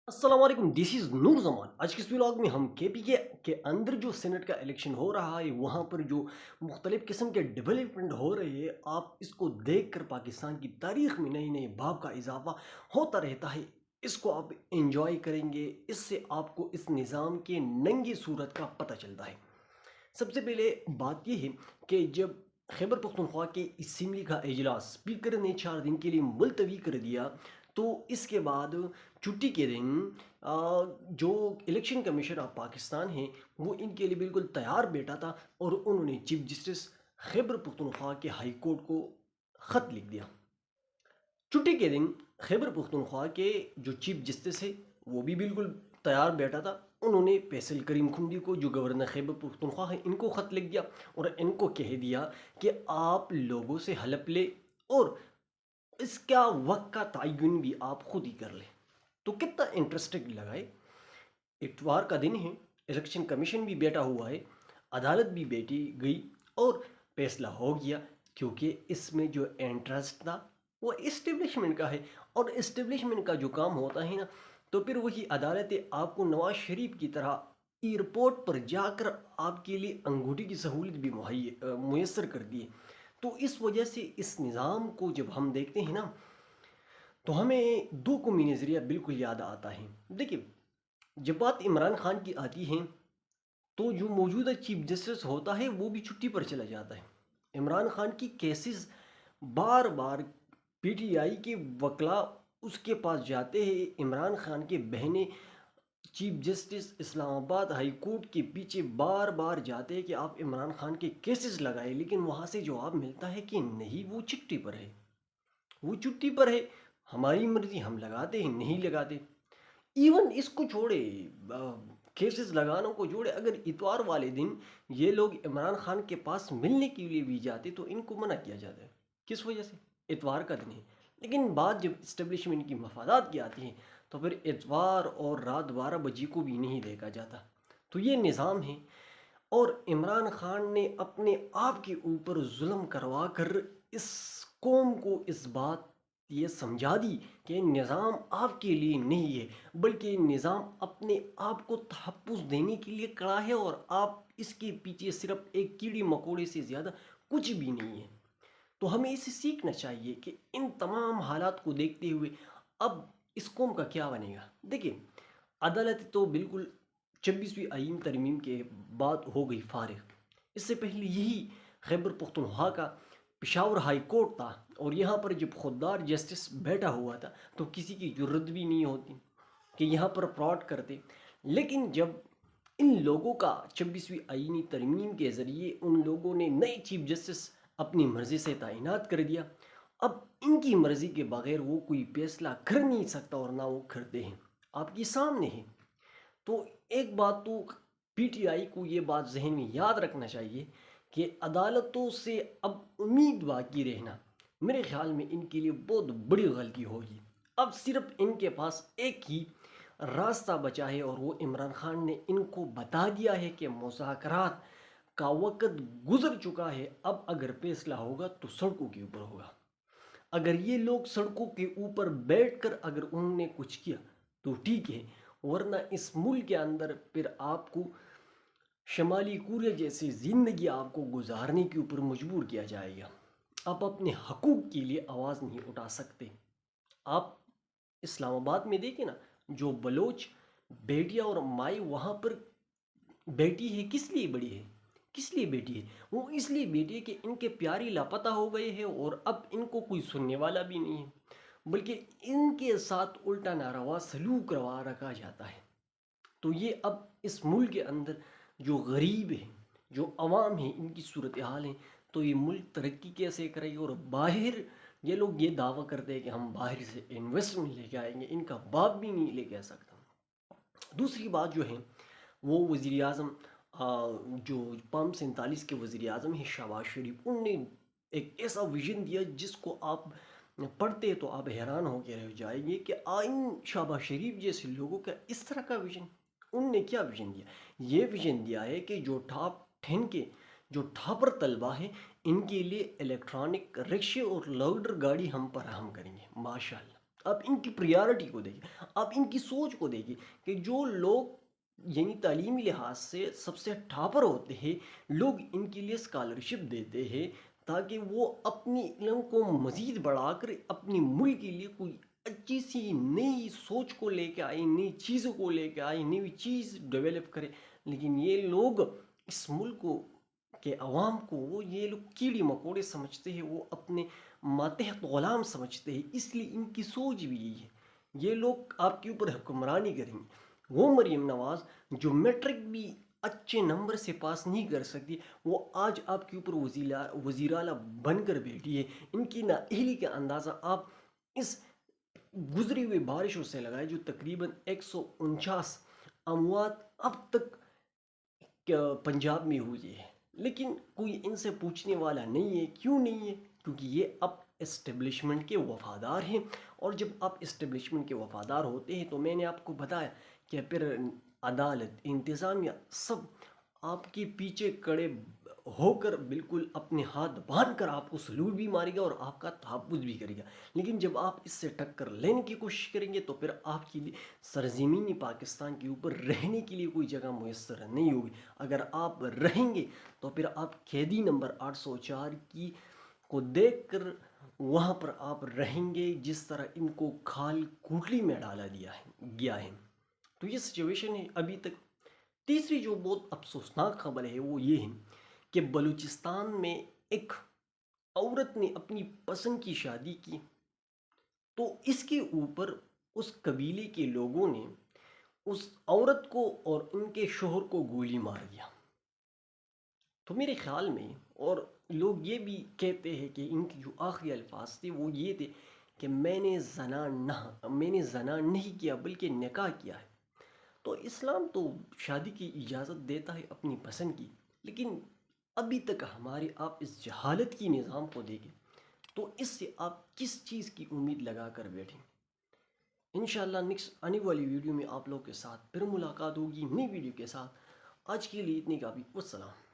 अस्सलाम वालेकुम, this is नूर जमान। आज के इस व्लॉग में हम के अंदर जो सेनेट का इलेक्शन हो रहा है, वहाँ पर जो मुख्तलिफ़ किस्म के डेवलपमेंट हो रहे हैं, आप इसको देख कर पाकिस्तान की तारीख़ में नए नए बाब का इजाफ़ा होता रहता है। इसको आप इंजॉय करेंगे, इससे आपको इस निज़ाम के नंगी सूरत का पता चलता है। सबसे पहले बात यह है कि जब खैबर पख्तूनख्वा के असम्बली का इजलास स्पीकर ने 4 दिन के लिए मुलतवी कर दिया, तो इसके बाद छुट्टी के दिन जो इलेक्शन कमीशन ऑफ पाकिस्तान है, वो इनके लिए बिल्कुल तैयार बैठा था और उन्होंने चीफ जस्टिस खैबर पख्तूनख्वा के हाई कोर्ट को ख़त लिख दिया। छुट्टी के दिन खैबर पख्तूनख्वा के जो चीफ जस्टिस है, वो भी बिल्कुल तैयार बैठा था। उन्होंने फैसल करीम खुंडी को, जो गवर्नर खैबर पख्तूनख्वा है, इनको ख़त लिख दिया और इनको कह दिया कि आप लोगों से हलफ ले और इसका वक्त का तयन भी आप खुद ही कर लें। तो कितना इंटरेस्टिंग लगा है। इतवार का दिन है, इलेक्शन कमीशन भी बैठा हुआ है, अदालत भी बैठी गई और फैसला हो गया, क्योंकि इसमें जो इंटरेस्ट था वो इस्टेब्लिशमेंट का है। और इस्टेब्लिशमेंट का जो काम होता है ना, तो फिर वही अदालतें आपको नवाज शरीफ की तरह एयरपोर्ट पर जाकर आपके लिए अंगूठी की सहूलत भी मुयसर कर दी है। तो इस वजह से इस निज़ाम को जब हम देखते हैं ना, तो हमें दो कौमी नज़रिया बिल्कुल याद आता है। देखिए, जब बात इमरान खान की आती है, तो जो मौजूदा चीफ जस्टिस होता है वो भी छुट्टी पर चला जाता है। इमरान खान की केसेस बार बार पीटीआई के वकला उसके पास जाते हैं। इमरान खान के बहनें chief justice Islamabad high court के पीछे बार बार जाते हैं कि आप इमरान खान के केसेस लगाएं, लेकिन वहाँ से जवाब मिलता है कि नहीं, वो छुट्टी पर है, वो छुट्टी पर है, हमारी मर्जी, हम लगाते हैं नहीं लगाते। इवन इसको छोड़े, केसेस लगानों को जोड़े, अगर इतवार वाले दिन ये लोग इमरान खान के पास मिलने के लिए भी जाते तो इनको मना किया जाता है। किस वजह से? इतवार का दिन है। लेकिन बात जब इस्टेब्लिशमेंट की मफादात की आती है, तो फिर इतवार और रात 12 बजे को भी नहीं देखा जाता। तो ये निज़ाम है। और इमरान खान ने अपने आप के ऊपर जुल्म करवा कर इस कौम को इस बात ये समझा दी कि निज़ाम आपके लिए नहीं है, बल्कि निज़ाम अपने आप को तहफ़्फ़ुज़ देने के लिए खड़ा है और आप इसके पीछे सिर्फ एक कीड़ी मकोड़े से ज़्यादा कुछ भी नहीं है। तो हमें इसे सीखना चाहिए कि इन तमाम हालात को देखते हुए अब इस कौम का क्या बनेगा। देखिए, अदालत तो बिल्कुल 26वीं आईन तरमीम के बाद हो गई फारिग। इससे पहले यही खैबर पख्तूनख्वा का पेशावर हाई कोर्ट था, और यहाँ पर जब खुददार जस्टिस बैठा हुआ था, तो किसी की जरूरत भी नहीं होती कि यहाँ पर फ्रॉड करते। लेकिन जब इन लोगों का 26वीं आईनी तरमीम के ज़रिए उन लोगों ने नए चीफ जस्टिस अपनी मर्ज़ी से तैनात कर दिया, अब इनकी मर्ज़ी के बगैर वो कोई फैसला कर नहीं सकता, और ना वो करते हैं, आपके सामने है। तो एक बात तो पीटीआई को ये बात जहन में याद रखना चाहिए कि अदालतों से अब उम्मीद बाकी रहना, मेरे ख्याल में इनके लिए बहुत बड़ी गलती होगी। अब सिर्फ इनके पास एक ही रास्ता बचा है, और वो इमरान खान ने इनको बता दिया है कि मुज़ाकरात का वक़्त गुज़र चुका है। अब अगर फैसला होगा तो सड़कों के ऊपर होगा। अगर ये लोग सड़कों के ऊपर बैठकर अगर उन्होंने कुछ किया तो ठीक है, वरना इस मुल्क के अंदर फिर आपको शमाली कोरिया जैसी ज़िंदगी आपको गुजारने के ऊपर मजबूर किया जाएगा। आप अपने हकूक़ के लिए आवाज़ नहीं उठा सकते। आप इस्लामाबाद में देखें ना, जो बलोच बेटियां और माई वहाँ पर बेटी है, किस लिए बड़ी है, किस लिए बेटी है? वो इसलिए बेटी है कि इनके प्यारी लापता हो गए हैं और अब इनको कोई सुनने वाला भी नहीं है, बल्कि इनके साथ उल्टा नारवा सलूक करवा रखा जाता है। तो ये अब इस मुल्क के अंदर जो गरीब है, जो अवाम है, इनकी सूरत हाल है, तो ये मुल्क तरक्की कैसे करेगी? और बाहर ये लोग ये दावा करते हैं कि हम बाहर से इन्वेस्टमेंट लेके आएंगे, इनका बाप भी नहीं लेके आ सकता। दूसरी बात जो है, वो वज़ीर आज़म जो 547 के वज़ीर आज़म हैं शहबाज शरीफ, उनने एक ऐसा विजन दिया जिसको आप पढ़ते तो आप हैरान होकर रह जाएंगे कि आइन शहबाज शरीफ जैसे लोगों का इस तरह का विजन। उनने क्या विजन दिया? ये विजन दिया है कि जो टॉप 10 के जो ठापर तलबा है, इनके लिए इलेक्ट्रॉनिक रिक्शे और लोडर गाड़ी हम फराहम करेंगे। माशाल्लाह, آپ ان کی پریارٹی کو دیکھیں، آپ ان کی سوچ کو دیکھیں کہ جو لوگ یعنی تعلیمی لحاظ سے سب سے ٹاپر ہوتے ہیں، لوگ ان کے لیے اسکالرشپ دیتے ہیں تاکہ وہ اپنی علم کو مزید بڑھا کر اپنی ملک کے لیے کوئی اچھی سی نئی سوچ کو لے کے آئے، نئی چیزوں کو لے کے آئے، نئی چیز ڈیولپ کرے۔ لیکن یہ لوگ اس ملک کو کہ عوام کو وہ یہ لوگ کیڑی مکوڑے سمجھتے ہیں، وہ اپنے ماتحت غلام سمجھتے ہیں، اس لیے ان کی سوچ بھی یہی ہے۔ یہ لوگ آپ کے اوپر حکمرانی کریں گے۔ وہ مریم نواز جو میٹرک بھی اچھے نمبر سے پاس نہیں کر سکتی، وہ آج آپ کے اوپر وزیر اعلیٰ بن کر بیٹھی ہے۔ ان کی نااہلی کا اندازہ آپ اس گزری ہوئی بارشوں سے لگائے، جو تقریباً 149 اموات اب تک پنجاب میں ہوئی ہے۔ لیکن کوئی ان سے پوچھنے والا نہیں ہے، کیوں نہیں ہے؟ کیونکہ یہ اب اسٹیبلشمنٹ کے وفادار ہیں، اور جب آپ اسٹیبلشمنٹ کے وفادار ہوتے ہیں تو میں نے آپ کو بتایا کہ پھر عدالت، انتظامیہ سب آپ کے پیچھے کڑے ہو کر بالکل اپنے ہاتھ باندھ کر آپ کو سلوٹ بھی مارے گا اور آپ کا تحفظ بھی کرے گا۔ لیکن جب آپ اس سے ٹکر لینے کی کوشش کریں گے تو پھر آپ کے لیے سرزمین پاکستان کے اوپر رہنے کے لیے کوئی جگہ میسر نہیں ہوگی۔ اگر آپ رہیں گے تو پھر آپ قیدی نمبر 804 کی کو دیکھ کر وہاں پر آپ رہیں گے، جس طرح ان کو کھال کوٹلی میں ڈالا گیا ہے۔ تو یہ سچویشن ہے ابھی تک۔ تیسری جو بہت افسوسناک خبر ہے وہ یہ ہے کہ بلوچستان میں ایک عورت نے اپنی پسند کی شادی کی، تو اس کے اوپر اس قبیلے کے لوگوں نے اس عورت کو اور ان کے شوہر کو گولی مار دیا۔ تو میرے خیال میں، اور لوگ یہ بھی کہتے ہیں کہ ان کی جو آخری الفاظ تھے وہ یہ تھے کہ میں نے زنا نہیں کیا بلکہ نکاح کیا ہے۔ تو اسلام تو شادی کی اجازت دیتا ہے اپنی پسند کی، لیکن ابھی تک ہمارے آپ اس جہالت کی نظام کو دیکھیں تو اس سے آپ کس چیز کی امید لگا کر بیٹھیں؟ انشاءاللہ نیکسٹ آنے والی ویڈیو میں آپ لوگ کے ساتھ پھر ملاقات ہوگی نئی ویڈیو کے ساتھ۔ آج کے لیے اتنی کافی، والسلام۔